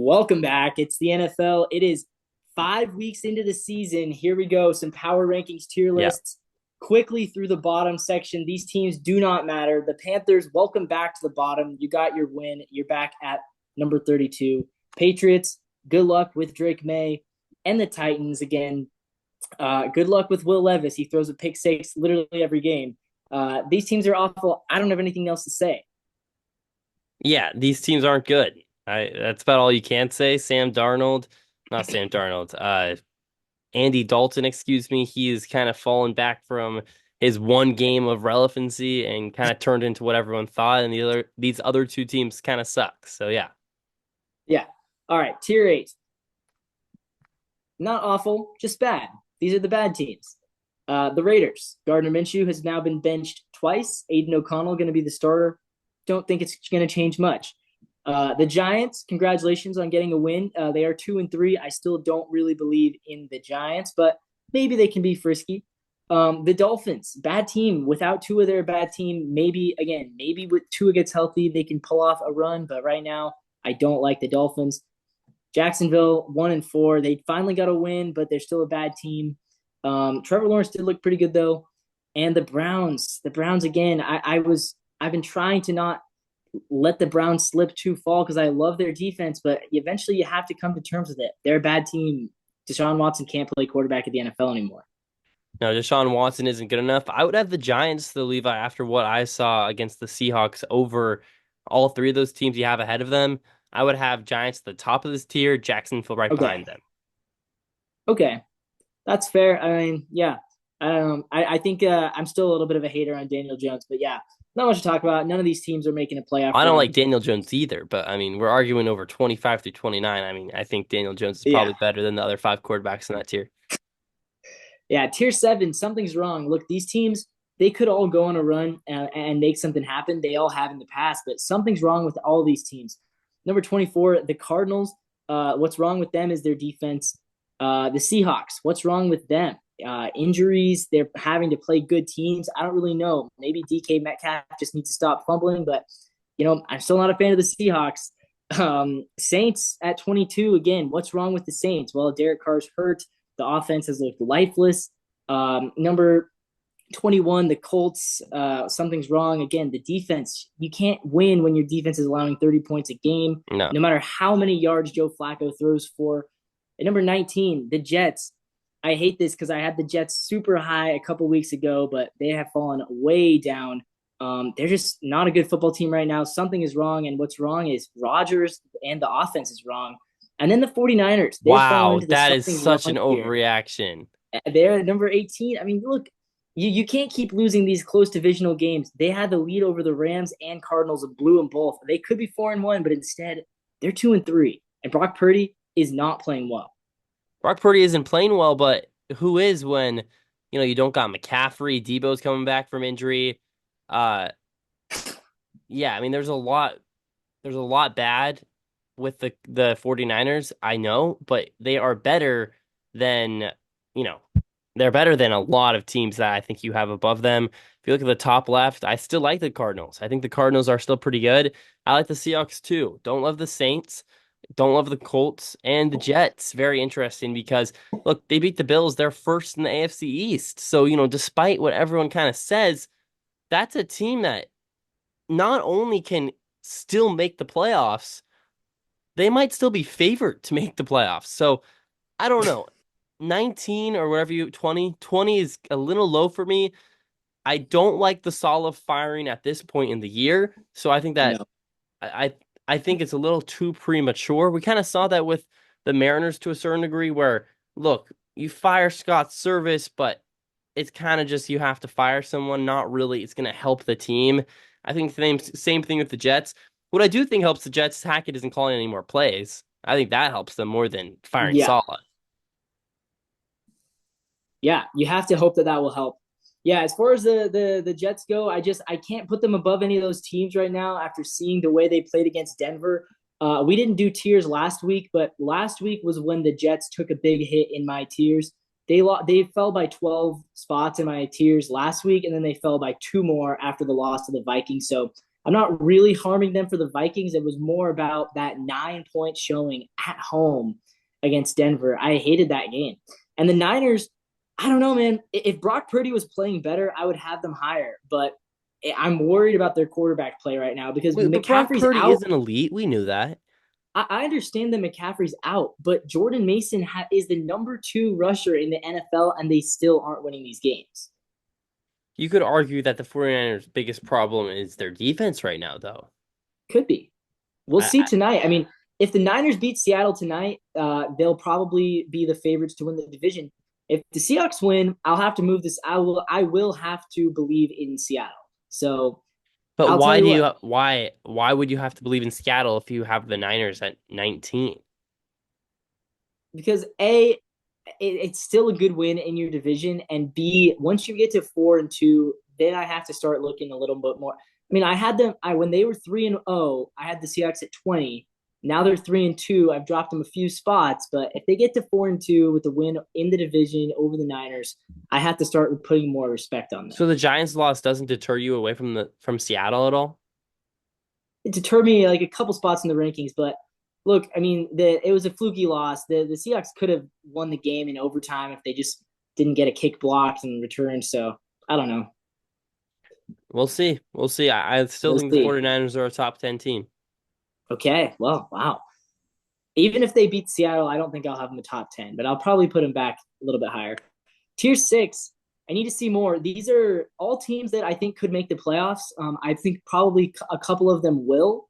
Welcome back. It's the NFL. It is 5 weeks into the season. Here we go. Some power rankings tier Yeah. lists. Quickly through the bottom section. These teams do not matter. The Panthers, welcome back to the bottom. You got your win. You're back at number 32. Patriots, good luck with Drake May. And the Titans, again, good luck with Will Levis. He throws a pick six literally every game. These teams are awful. I don't have anything else to say. Yeah, these teams aren't good. That's about all you can say. Not Sam Darnold, Andy Dalton, excuse me. He's kind of fallen back from his one game of relevancy and kind of turned into what everyone thought, and these other two teams kind of suck. So yeah. Yeah. All right. Tier eight. Not awful, just bad. These are the bad teams. The Raiders. Gardner Minshew has now been benched twice. Aiden O'Connell going to be the starter. Don't think it's going to change much. The Giants. Congratulations on getting a win. They are 2-3. I still don't really believe in the Giants, but maybe they can be frisky. The Dolphins. Bad team. Without Tua, they're a bad team. Maybe with Tua gets healthy, they can pull off a run. But right now, I don't like the Dolphins. Jacksonville 1-4. They finally got a win, but they're still a bad team. Trevor Lawrence did look pretty good though, and the Browns. The Browns again. I've been trying to not let the Browns slip too far because I love their defense, but eventually you have to come to terms with it. They're a bad team. Deshaun Watson can't play quarterback at the NFL anymore. No, Deshaun Watson isn't good enough. I would have the Giants, the Levi, after what I saw against the Seahawks over all three of those teams you have ahead of them. I would have Giants at the top of this tier, Jacksonville right Okay, behind them. okay, that's fair. I mean, yeah. I think I'm still a little bit of a hater on Daniel Jones, but yeah, not much to talk about. None of these teams are making a playoff I don't like run. Daniel Jones either, but I mean, we're arguing over 25 through 29. I mean, I think Daniel Jones is Yeah, probably better than the other five quarterbacks in that tier. yeah, tier seven, something's wrong. Look, these teams, they could all go on a run and make something happen. They all have in the past, but something's wrong with all these teams. Number 24, the Cardinals. What's wrong with them is their defense. The Seahawks, what's wrong with them? Injuries, they're having to play good teams. I don't really know. Maybe DK Metcalf just needs to stop fumbling, but I'm still not a fan of the Seahawks. Saints at 22 again. What's wrong with the Saints? Well, Derek Carr's hurt. The offense has looked lifeless. Number 21, the Colts. Something's wrong. Again, the defense. You can't win when your defense is allowing 30 points a game, No. no matter how many yards Joe Flacco throws for. At number 19, the Jets. I hate this because I had the Jets super high a couple weeks ago, but they have fallen way down. They're just not a good football team right now. Something is wrong, and what's wrong is Rodgers and the offense is wrong. And then the 49ers, they've fallen Wow, into the that is something's such an wrong here. overreaction. They're at number 18. I mean, look, you can't keep losing these close divisional games. They had the lead over the Rams and Cardinals and blew them both. They could be 4-1, but instead they're 2-3. And Brock Purdy is not playing well. Brock Purdy isn't playing well, but who is when, you don't got McCaffrey, Debo's coming back from injury. Uh, yeah, I mean, there's a lot bad with the 49ers, I know, but they are better than, you know, they're better than a lot of teams that I think you have above them. If you look at the top left, I still like the Cardinals. I think the Cardinals are still pretty good. I like the Seahawks too. Don't love the Saints. Don't love the Colts and the Jets. Very interesting because look, they beat the Bills. They're first in the AFC East. So, despite what everyone kind of says, that's a team that not only can still make the playoffs, they might still be favored to make the playoffs. So I don't know. 19 or whatever 20 is a little low for me. I don't like the Saleh firing at this point in the year. So I think that No. I I think it's a little too premature. We kind of saw that with the Mariners to a certain degree where look, you fire Scott Service, but it's kind of just you have to fire someone, not really it's going to help the team. I think same thing with the Jets. What I do think helps the Jets is Hackett isn't calling any more plays. I think that helps them more than firing Yeah. Saleh. Yeah. You have to hope that that will help. Yeah, as far as the Jets go, I can't put them above any of those teams right now after seeing the way they played against Denver. We didn't do tiers last week, but last week was when the Jets took a big hit in my tiers. They fell by 12 spots in my tiers last week, and then they fell by two more after the loss to the Vikings. So I'm not really harming them for the Vikings. It was more about that 9 point showing at home against Denver. I hated that game. And the Niners, I don't know, man. If Brock Purdy was playing better, I would have them higher. But I'm worried about their quarterback play right now because But Brock McCaffrey's Purdy out. isn't elite. We knew that. I understand that McCaffrey's out, but Jordan Mason is the number 2 rusher in the NFL, and they still aren't winning these games. You could argue that the 49ers' biggest problem is their defense right now, though. Could be. We'll see I, tonight. I mean, if the Niners beat Seattle tonight, they'll probably be the favorites to win the division. If the Seahawks win, I'll have to move this. I will have to believe in Seattle. So but I'll tell why you do what, you why would you have to believe in Seattle if you have the Niners at 19? because it's still a good win in your division, and B, once you get to 4-2, then I have to start looking a little bit more. I mean, I had them. I when they were 3-0, I had the Seahawks at 20. Now they're 3-2. I've dropped them a few spots, but if they get to 4-2 with the win in the division over the Niners, I have to start putting more respect on them. So the Giants loss doesn't deter you away from Seattle at all? It deterred me like a couple spots in the rankings, but look, I mean, it was a fluky loss. The Seahawks could have won the game in overtime if they just didn't get a kick blocked and return. So I don't know. We'll see. We'll see. I still We'll think the see. 49ers are a top 10 team. Okay. Well, wow. Even if they beat Seattle, I don't think I'll have them a top 10, but I'll probably put them back a little bit higher. Tier 6, I need to see more. These are all teams that I think could make the playoffs. I think probably a couple of them will,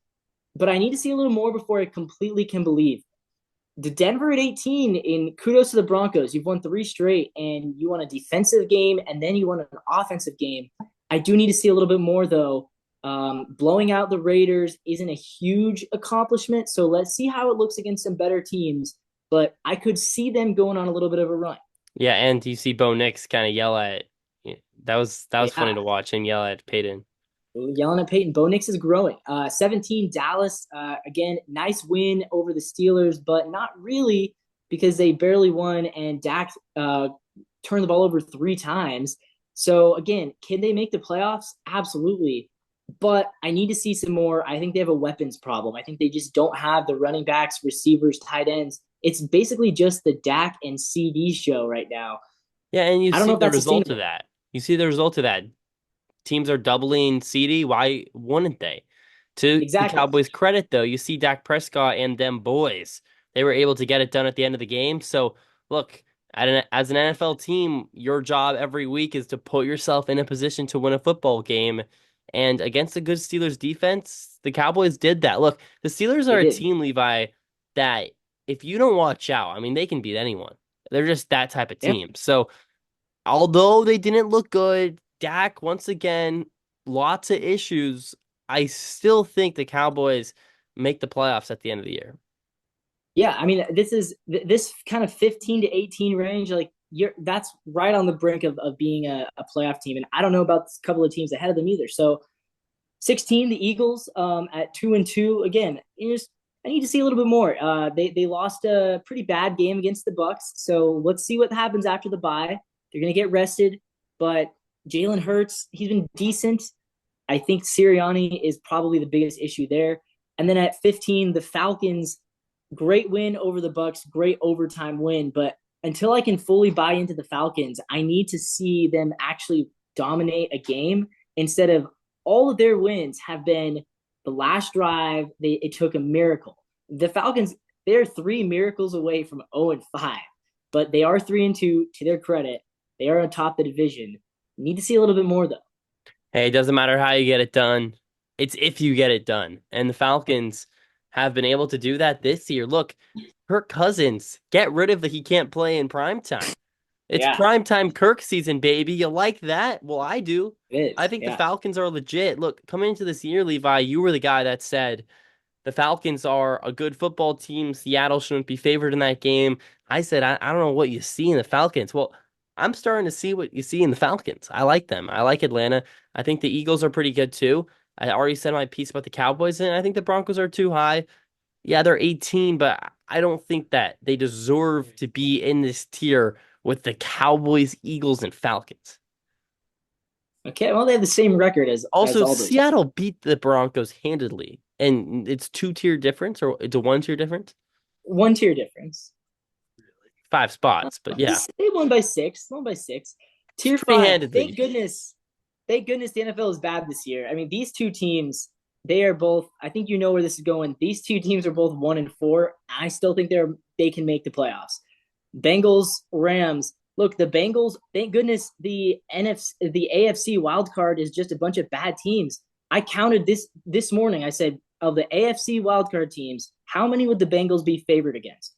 but I need to see a little more before I completely can believe. The Denver at 18, in kudos to the Broncos. You've won 3 straight, and you won a defensive game, and then you won an offensive game. I do need to see a little bit more, though. Blowing out the Raiders isn't a huge accomplishment, so let's see how it looks against some better teams. But I could see them going on a little bit of a run. Yeah, and you see Bo Nix kind of yell at that was funny Yeah, to watch him yell at Peyton. yelling at Peyton. Bo Nix is growing. 17, Dallas. Again, nice win over the Steelers, but not really because they barely won and Dak turned the ball over 3 times. So again, can they make the playoffs? Absolutely. But I need to see some more. I think they have a weapons problem. I think they just don't have the running backs, receivers, tight ends. It's basically just the Dak and CD show right now. Yeah, and you I don't see know if the that's result of sustainable. that. You see the result of that. Teams are doubling CD. Why wouldn't they? To the Exactly. Cowboys' credit, though, you see Dak Prescott and them boys. They were able to get it done at the end of the game. So, look, as an NFL team, your job every week is to put yourself in a position to win a football game. And against a good Steelers defense, the Cowboys did that. Look, the Steelers They are a did. team, Levi, that if you don't watch out, I mean, they can beat anyone. They're just that type of Yeah. team. So, although they didn't look good, Dak, once again, lots of issues. I still think the Cowboys make the playoffs at the end of the year. Yeah, I mean, this kind of 15 to 18 range, like that's right on the brink of being a playoff team. And I don't know about a couple of teams ahead of them either. So 16, the Eagles at 2-2. Again, I need to see a little bit more. They lost a pretty bad game against the Bucks. So let's see what happens after the bye. They're gonna get rested, but Jalen Hurts, he's been decent. I think Sirianni is probably the biggest issue there. And then at 15, the Falcons, great win over the Bucks, great overtime win, but until I can fully buy into the Falcons, I need to see them actually dominate a game instead of all of their wins have been the last drive. It took a miracle. The Falcons, they're 3 miracles away from 0-5, but they are 3-2 to their credit. They are on top of the division. Need to see a little bit more though. Hey, it doesn't matter how you get it done. It's if you get it done. And the Falcons have been able to do that this year. Look, Kirk Cousins, get rid of the he can't play in prime time. It's Yeah, primetime Kirk season, baby. You like that? Well, I do. it I is. think the Yeah. Falcons are legit. Look, coming into this year, Levi, you were the guy that said the Falcons are a good football team. Seattle shouldn't be favored in that game. I said, I don't know what you see in the Falcons. Well, I'm starting to see what you see in the Falcons. I like them. I like Atlanta. I think the Eagles are pretty good too. I already said my piece about the Cowboys, and I think the Broncos are too high. Yeah, they're 18, but I don't think that they deserve to be in this tier with the Cowboys, Eagles, and Falcons. Okay, well they have the same record as Also, all those. Seattle beat the Broncos handedly, and it's two-tier difference, or it's a one-tier difference. One tier difference. 5 spots, but yeah, They won by six. Won by six. it's Tier pretty five. handedly. Thank goodness the NFL is bad this year. I mean, these two teams, they are both. I think you know where this is going. These two teams are both 1-4. I still think they can make the playoffs. Bengals, Rams. Look, the Bengals. Thank goodness the AFC wild card is just a bunch of bad teams. I counted this morning. I said of the AFC wild card teams, how many would the Bengals be favored against?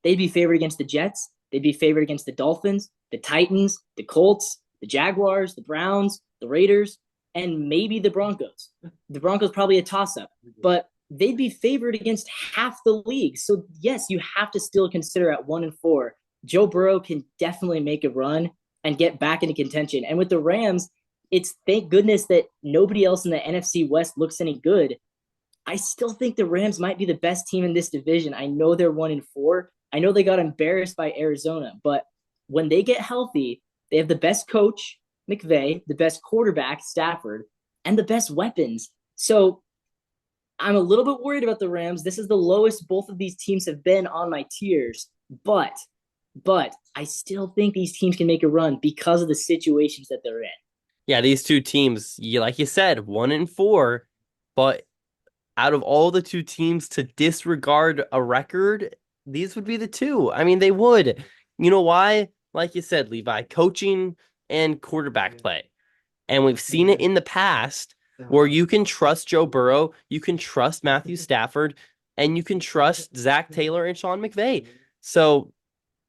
They'd be favored against the Jets. They'd be favored against the Dolphins, the Titans, the Colts, the Jaguars, the Browns, the Raiders, and maybe the Broncos. The Broncos probably a toss up, but they'd be favored against half the league. So yes, you have to still consider at 1-4. Joe Burrow can definitely make a run and get back into contention. And with the Rams, it's thank goodness that nobody else in the NFC West looks any good. I still think the Rams might be the best team in this division. I know they're 1-4. I know they got embarrassed by Arizona, but when they get healthy, they have the best coach, McVay, the best quarterback, Stafford, and the best weapons. So I'm a little bit worried about the Rams. This is the lowest both of these teams have been on my tiers, but I still think these teams can make a run because of the situations that they're in. Yeah, these two teams, like you said, 1-4, but out of all the two teams to disregard a record, these would be the two. I mean, they would. You know why? Like you said, Levi, coaching and quarterback play. And we've seen it in the past where you can trust Joe Burrow, you can trust Matthew Stafford, and you can trust Zach Taylor and Sean McVay. So,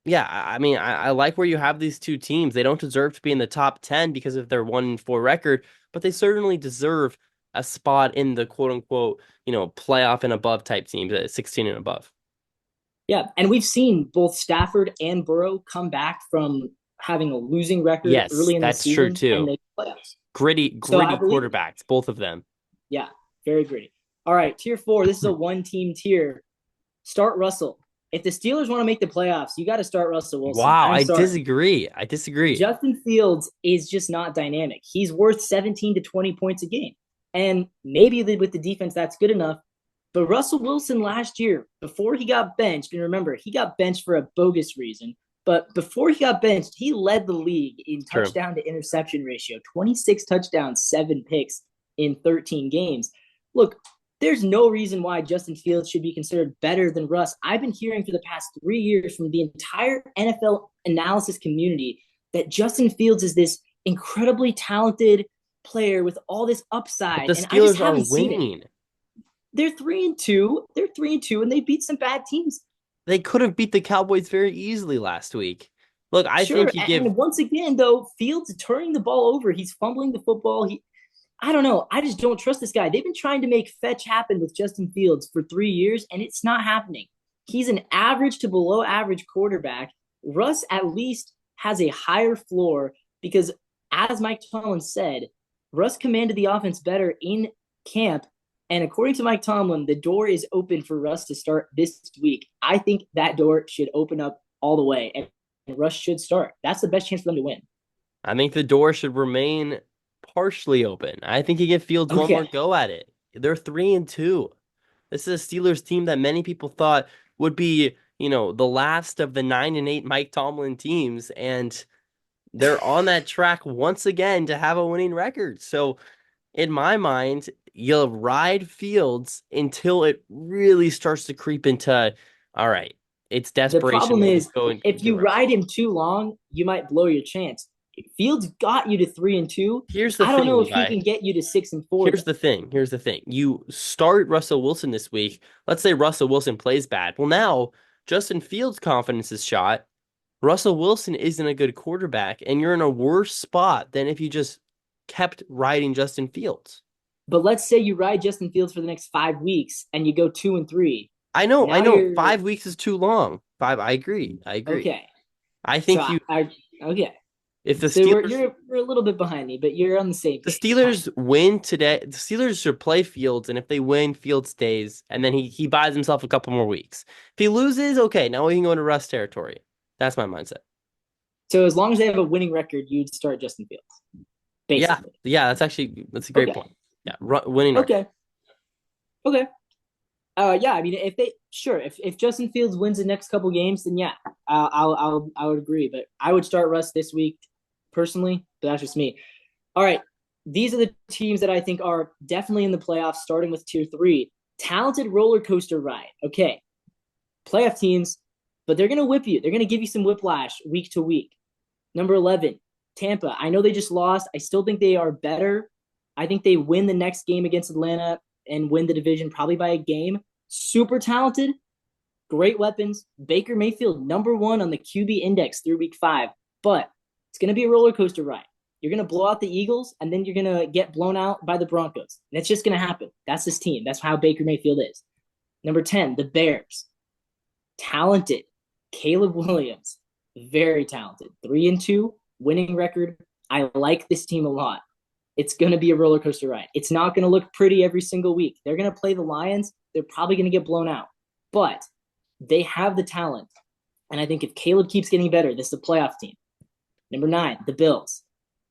yeah, I mean, I like where you have these two teams. They don't deserve to be in the top 10 because of their 1-4 record, but they certainly deserve a spot in the quote unquote, playoff and above type teams at 16 and above. Yeah, and we've seen both Stafford and Burrow come back from having a losing record Yes, early in the that's true season and too. make playoffs. Gritty, So I gritty believe, quarterbacks, both of them. yeah, very gritty. All right, tier four. This is a one-team tier. Start Russell. If the Steelers want to make the playoffs, you got to start Russell Wilson. Wow, I'm I sorry. disagree. I disagree. Justin Fields is just not dynamic. He's worth 17 to 20 points a game. And maybe with the defense, that's good enough. But Russell Wilson last year, before he got benched, and remember, he got benched for a bogus reason, but before he got benched, he led the league in True. touchdown to interception ratio 26 touchdowns, 7 picks in 13 games. Look, there's no reason why Justin Fields should be considered better than Russ. I've been hearing for the past 3 years from the entire NFL analysis community that Justin Fields is this incredibly talented player with all this But upside, the and I just Steelers are haven't seen it. winning. They're 3-2. They're 3-2, and they beat some bad teams. They could have beat the Cowboys very easily last week. Look, I Sure, think you give and once again, though, Fields turning the ball over. He's fumbling the football. I don't know. I just don't trust this guy. They've been trying to make fetch happen with Justin Fields for 3 years, and it's not happening. He's an average to below average quarterback. Russ at least has a higher floor because, as Mike Tomlin said, Russ commanded the offense better in camp. And according to Mike Tomlin, the door is open for Russ to start this week. I think that door should open up all the way, and Russ should start. That's the best chance for them to win. I think the door should remain partially open. I think you give Fields one more Okay. go at it. They're 3-2. This is a Steelers team that many people thought would be, the last of the 9-8 Mike Tomlin teams, and they're on that track once again to have a winning record. So, in my mind, you'll ride Fields until it really starts to creep into, all right, it's The desperation problem mode. Let's is, go and if get you Russ. ride him too long, you might blow your chance. Fields got you to 3-2. Here's the I don't thing, know if he Levi. can get you to 6-4 though. Here's the thing. You start Russell Wilson this week. Let's say Russell Wilson plays bad. Well, now Justin Fields' confidence is shot. Russell Wilson isn't a good quarterback, and you're in a worse spot than if you just kept riding Justin Fields. But let's say you ride Justin Fields for the next 5 weeks and you go 2-3. I Now know. you're 5 weeks is too long. Five, I agree. I agree. okay. I So think okay. if the So Steelers, you're a little bit behind me, but you're on the same the page, kind Steelers win today, the Steelers should play Fields, and if they win, Fields stays, and then he buys himself a couple more weeks. If he loses, okay, now we can go into Russ territory. That's my mindset. So as long as they have a winning record, you'd start Justin Fields. Yeah, basically. yeah, that's a great Okay. point. Yeah, winning record. Okay. Okay. Yeah, I mean, if they sure, if Justin Fields wins the next couple games, then yeah, I would agree. But I would start Russ this week personally. But that's just me. All right, these are the teams that I think are definitely in the playoffs, starting with tier three. Talented roller coaster ride. Okay, playoff teams, but they're gonna whip you. They're gonna give you some whiplash week to week. Number 11, Tampa. I know they just lost. I still think they are better. I think they win the next game against Atlanta and win the division probably by a game. Super talented, great weapons. Baker Mayfield, number one on the QB index through week five. But it's going to be a roller coaster ride. You're going to blow out the Eagles, and then you're going to get blown out by the Broncos. That's just going to happen. That's this team. That's how Baker Mayfield is. Number 10, the Bears. Talented. Caleb Williams, very talented. 3-2, winning record. I like this team a lot. It's going to be a roller coaster ride. It's not going to look pretty every single week. They're going to play the Lions. They're probably going to get blown out, but they have the talent. And I think if Caleb keeps getting better, this is a playoff team. Number 9, the Bills.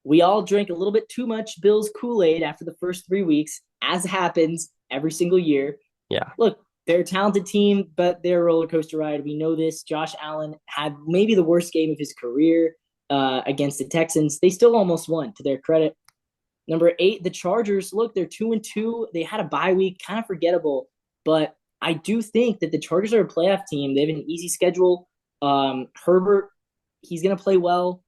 We all drank a little bit too much Bills Kool-Aid after the first 3 weeks, as happens every single year. Yeah. Look, they're a talented team, but they're a roller coaster ride. We know this. Josh Allen had maybe the worst game of his career against the Texans. They still almost won, to their credit. Number 8, the Chargers. Look, they're 2-2. They had a bye week, kind of forgettable, but I do think that the Chargers are a playoff team. They have an easy schedule. Herbert, he's going to play well.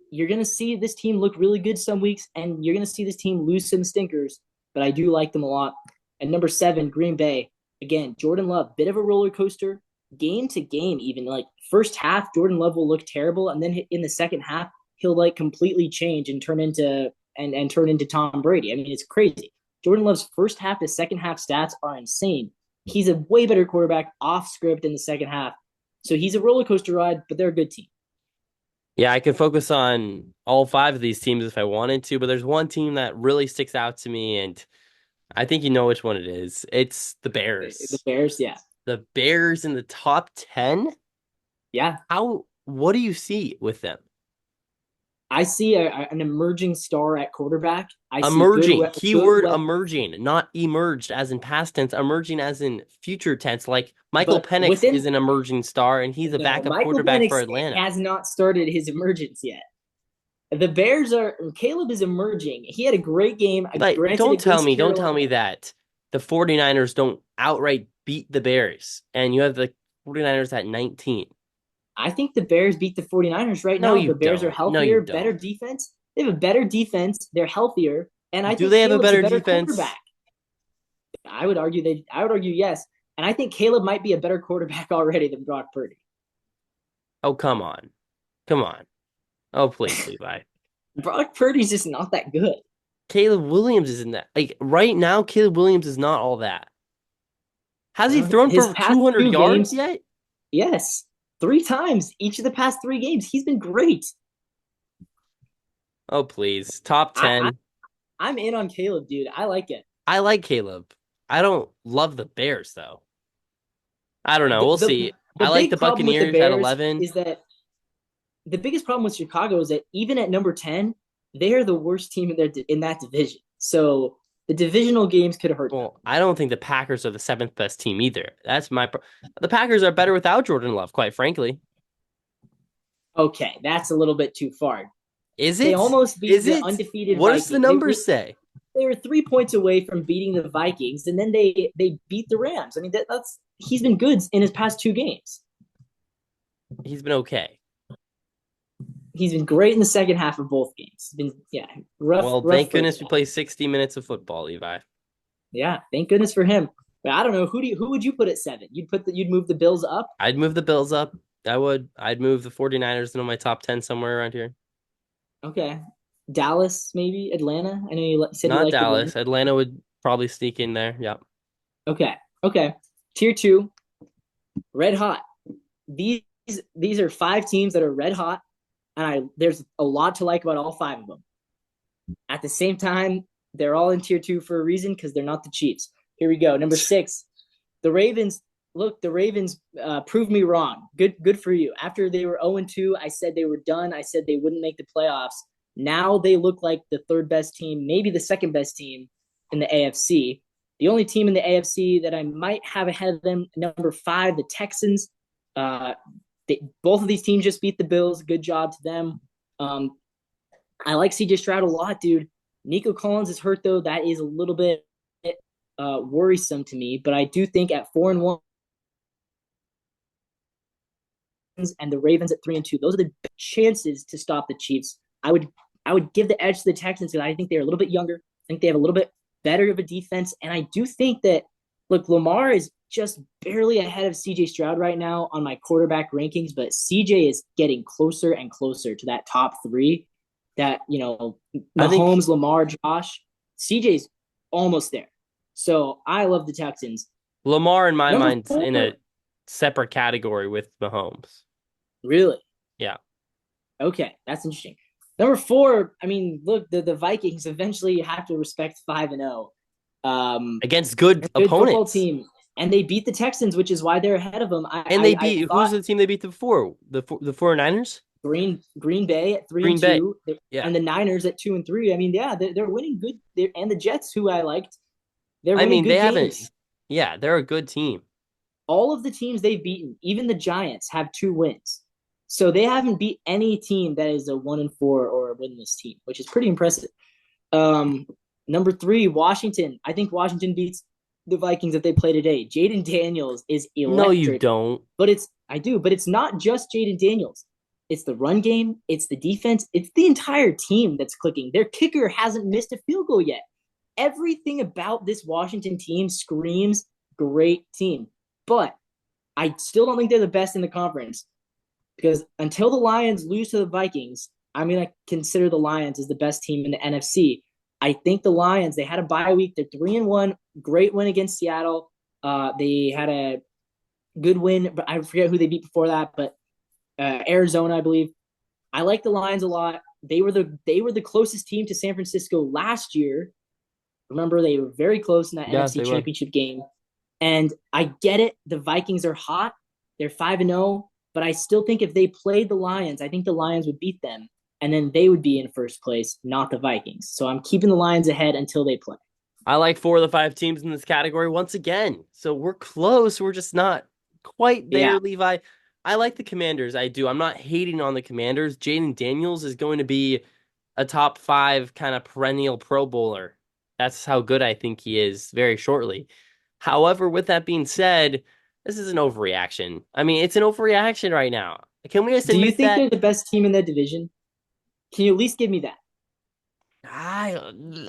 You're going to see this team look really good some weeks, and you're going to see this team lose some stinkers, but I do like them a lot. And number 7, Green Bay. Again, Jordan Love, bit of a roller coaster, game to game, even. Like, first half, Jordan Love will look terrible, and then in the second half, he'll like completely change and turn into Tom Brady. I mean, it's crazy. Jordan Love's first half to second half stats are insane. He's a way better quarterback off script in the second half. So he's a roller coaster ride, but they're a good team. Yeah, I could focus on all five of these teams if I wanted to, but there's one team that really sticks out to me, and I think you know which one it is. It's the The Bears. Bears, yeah. The Bears in the top 10? Yeah. What do you see with them? I see an emerging star at quarterback. I see Emerging, good keyword weapons, emerging, not emerged as in past tense, emerging as in future tense. Like Michael but Penix is within an emerging star and he's a no, backup Michael quarterback for Penix Atlanta. has not started his emergence yet. The Bears are Caleb is emerging. He had a great game, Like, granted against don't tell me Carolina. that the 49ers don't outright beat the Bears and you have the 49ers at 19. I think the Bears beat the 49ers right No, now. you The Bears are don't. No, you healthier, better don't. defense. They have a better defense. They're healthier, and I Do think they have a Caleb's a better better defense? quarterback. I would argue yes. And I think Caleb might be a better quarterback already than Brock Purdy. Oh, come on. Come on. Oh, please, Levi. Brock Purdy's just not that good. Caleb Williams is in that. Like right now, Caleb Williams is not all that. Has he thrown His for past 200 two yards games, yet? yes, 3 times each of the past 3 games. He's been great. Oh, please. Top I, I 10. I'm in on Caleb, dude. I like it. I like Caleb. I don't love the Bears, though. I don't know. The We'll the, see. the I like big the problem with the Buccaneers at Bears 11. is that the biggest problem with Chicago is that even at number 10, they are the worst team in that division. So the divisional games could hurt them. Well, I don't think the Packers are the seventh best team either. The Packers are better without Jordan Love, quite frankly. Okay, that's a little bit too far. Is They it? almost beat Is the it? undefeated What does the Vikings. numbers say? They were 3 points away from beating the Vikings, and then they beat the Rams. I mean, that's he's been good in his past 2 games. He's been okay. He's been great in the second half of both games. He's been Well, rough thank first goodness we half. play 60 minutes of football, Levi. Yeah, thank goodness for him. But I don't know who would you put at 7? You'd move the Bills up. I'd move the Bills up. I would. I'd move the 49ers into my top 10 somewhere around here. Okay, Dallas maybe Atlanta. I know you said you Not liked Atlanta. Dallas. Atlanta would probably sneak in there. Yeah. Okay, okay. Tier 2, red hot. These these are 5 teams that are red hot, and I there's a lot to like about all 5 of them. At the same time, they're all in tier 2 for a reason because they're not the Chiefs. Here we go. Number 6, the Ravens. Look, the Ravens proved me wrong. Good for you. After they were 0-2, I said they were done. I said they wouldn't make the playoffs. Now they look like the third best team, maybe the second best team in the AFC. The only team in the AFC that I might have ahead of them, number 5, the Texans. Uh, both of these teams just beat the Bills. Good job to them. Um, I like CJ Stroud a lot, dude. Nico Collins is hurt though. That is a little bit worrisome to me. But I do think at 4-1 and the Ravens at 3-2, those are the chances to stop the Chiefs. I would give the edge to the Texans because I think they're a little bit younger. I think they have a little bit better of a defense, and I do think that look, Lamar is just barely ahead of CJ Stroud right now on my quarterback rankings, but CJ is getting closer and closer to that top 3. That I think Mahomes, Lamar, Josh, CJ's almost there. So I love the Texans. Lamar, in my Number mind, in a 4, separate category with Mahomes. really? Yeah. Okay, that's interesting. Number 4, I mean, look, the Vikings eventually have to respect 5-0. Against good Good football opponents. team, and they beat the Texans, which is why they're ahead of them. And they I beat who's thought the team they beat before? The 49ers? Green Bay at three and Green Bay. two, Yeah. and the Niners at 2-3. I mean, yeah, they're winning good. And the Jets, who I liked, they're I winning mean, they good haven't. games. Yeah, they're a good team. All of the teams they've beaten, even the Giants, have 2 wins. So they haven't beat any team that is a 1-4 or a winless team, which is pretty impressive. Um, Number 3, Washington. I think Washington beats the Vikings if they play today. Jaden Daniels is No, you electric, don't. but it's not just Jaden Daniels. It's the run game, it's the defense, it's the entire team that's clicking. Their kicker hasn't missed a field goal yet. Everything about this Washington team screams great team. But I still don't think they're the best in the conference because until the Lions lose to the Vikings, I'm going to consider the Lions as the best team in the NFC. I think the Lions, they had a bye week. They're 3-1, great win against Seattle. They had a good win, but I forget who they beat before that, but Arizona, I believe. I like the Lions a lot. They were the closest team to San Francisco last year. Remember, they were very close in that Yeah, NFC they were. Championship game. And I get it. The Vikings are hot. They're 5-0, but I still think if they played the Lions, I think the Lions would beat them, and then they would be in first place, not the Vikings. So I'm keeping the Lions ahead until they play. I like 4 of the 5 teams in this category once again. So we're close. We're just not quite Yeah. there, Levi. I like the Commanders. I do. I'm not hating on the Commanders. Jaden Daniels is going to be a top 5 kind of perennial Pro Bowler. That's how good I think he is very shortly. However, with that being said, this is an overreaction. I mean, it's an overreaction right now. Can we just Do you admit think that? they're the best team in that division? Can you at least give me that? I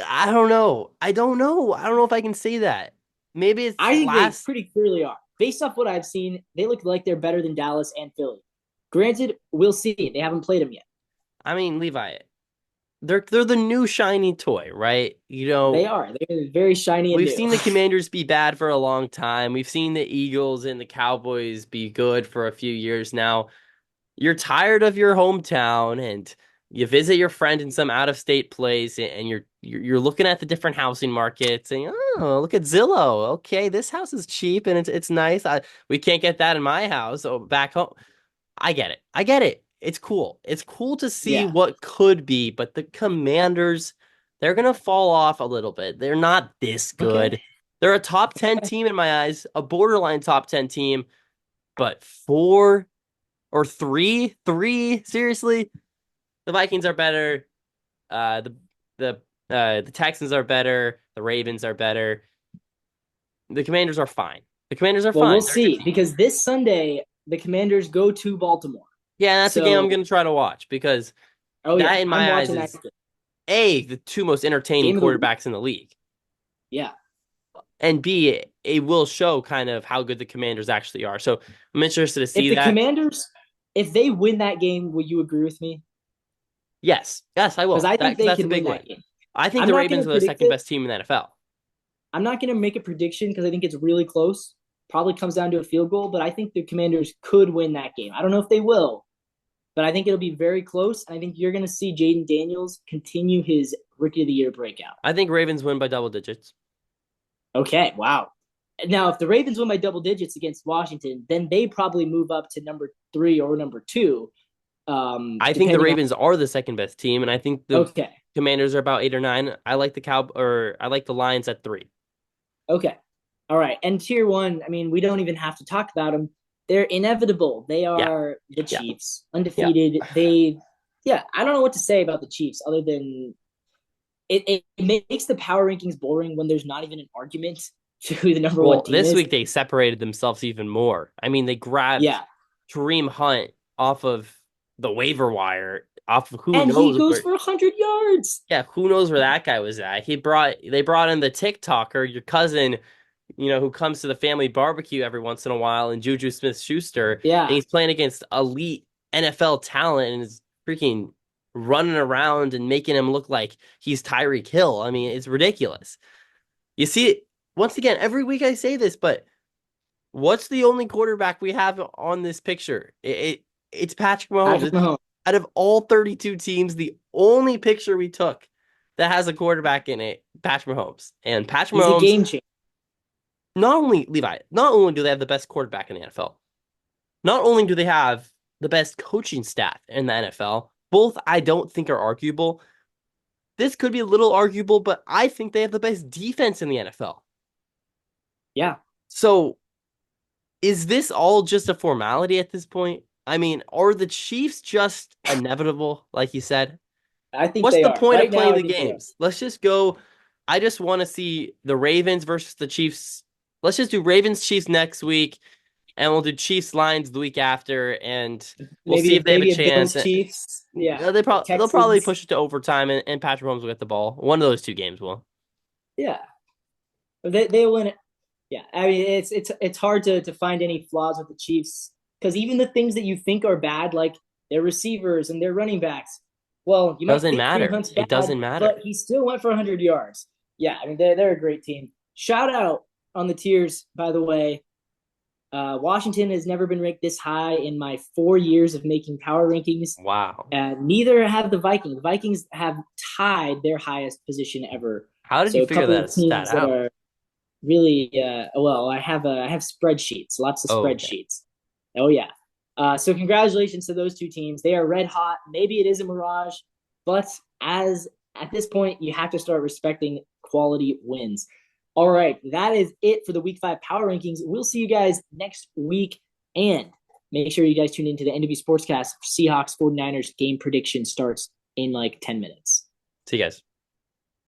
I don't know. I don't know. I don't know if I can say that. Maybe it's I think they last. pretty clearly are. Based off what I've seen, they look like they're better than Dallas and Philly. Granted, we'll see. They haven't played them yet. I mean, Levi, they're the new shiny toy, right? They are. They're very shiny and We've new. seen the Commanders be bad for a long time. We've seen the Eagles and the Cowboys be good for a few years now. You're tired of your hometown and you visit your friend in some out of state place and you're looking at the different housing markets and oh, look at Zillow. Okay, this house is cheap and it's nice. We can't get that in my house. So back home. I get it. I get it. It's cool. It's cool to see Yeah. what could be, but the Commanders, they're gonna fall off a little bit. They're not this Okay. good. They're a top 10 Okay. team in my eyes, a borderline top 10 team, but 4 or 3, seriously? The Vikings are better. The Texans are better. The Ravens are better. The Commanders are fine. The Commanders are Well, we'll fine. They're a good see team. because this Sunday the Commanders go to Baltimore. Yeah, and that's a game I'm So, gonna try to watch because oh that yeah, in I'm my eyes watching that is A, the 2 most entertaining game of the week. quarterbacks in the league, Yeah. and B, it will show kind of how good the Commanders actually are. So I'm interested to If see the that. Commanders, if they win that game, will you agree with me? Yes, yes, I Because will. I That think because they that's a can big win win. that game. I think I'm the not going Ravens to are the predict second it. best team in the NFL. I'm not going to make a prediction because I think it's really close. Probably comes down to a field goal, but I think the Commanders could win that game. I don't know if they will, but I think it'll be very close. And I think you're going to see Jaden Daniels continue his Rookie of the Year breakout. I think Ravens win by double digits. Okay, wow. Now, if the Ravens win by double digits against Washington, then they probably move up to number 3 or number 2. I think the Depending on Ravens are the second best team, and I think the okay, Commanders are about 8 or 9. I like the Lions at 3. okay, all right. And tier one, I mean, we don't even have to talk about them. They're inevitable. They Yeah, are the yeah, Chiefs, yeah. undefeated. Yeah, I don't know what to say about the Chiefs other than it makes the power rankings boring when there's not even an argument to who the number one Well, team this is. week they separated themselves even more. I mean, they grabbed Yeah, Kareem Hunt off of the waiver wire, off of who and he knows goes where. for 100 yards. Yeah, who knows where that guy was at? They brought in the TikToker, your cousin, who comes to the family barbecue every once in a while, and Juju Smith-Schuster, and Yeah, he's playing against elite NFL talent and is freaking running around and making him look like he's Tyreek Hill. I mean, it's ridiculous. You see it once again every week I say this, but what's the only quarterback we have on this picture? It's Patrick Mahomes. Patrick Mahomes. Out of all 32 teams, the only picture we took that has a quarterback in it, Patrick Mahomes. And Patrick He's a Mahomes, game changer. not only do they have the best quarterback in the NFL, not only do they have the best coaching staff in the NFL, both I don't think are arguable. This could be a little arguable, but I think they have the best defense in the NFL. Yeah, So is this all just a formality at this point? I mean, are the Chiefs just inevitable, like you said? I think What's they the are. point of Right now, playing I the think they are. games? Let's just go. I just want to see the Ravens versus the Chiefs. Let's just do Ravens Chiefs next week, and we'll do Chiefs Lions the week after, and we'll see if they have a Maybe a chance. Bills Chiefs. Yeah, They'll probably Texans. push it to overtime, and Patrick Mahomes will get the ball. One of those two games will. Yeah, they win it. Yeah, I mean it's hard to find any flaws with the Chiefs because even the things that you think are bad, like their receivers and their running backs, well, you might Doesn't think Kareem matter. Hunt's It bad, doesn't matter. but he still went for 100 yards. Yeah, I mean they're a great team. Shout out on the tiers, by the way. Washington has never been ranked this high in my 4 years of making power rankings. Wow. Neither have the Vikings. The Vikings have tied their highest position ever. How did you So a figure couple that of stat teams that out? are really well. I have spreadsheets, lots of Oh, okay. spreadsheets. Oh yeah. So congratulations to those two teams. They are red hot. Maybe it is a mirage, but as at this point, you have to start respecting quality wins. All right, that is it for the Week 5 Power Rankings. We'll see you guys next week, and make sure you guys tune into the NW Sportscast. Seahawks 49ers game prediction starts in like 10 minutes. See you guys.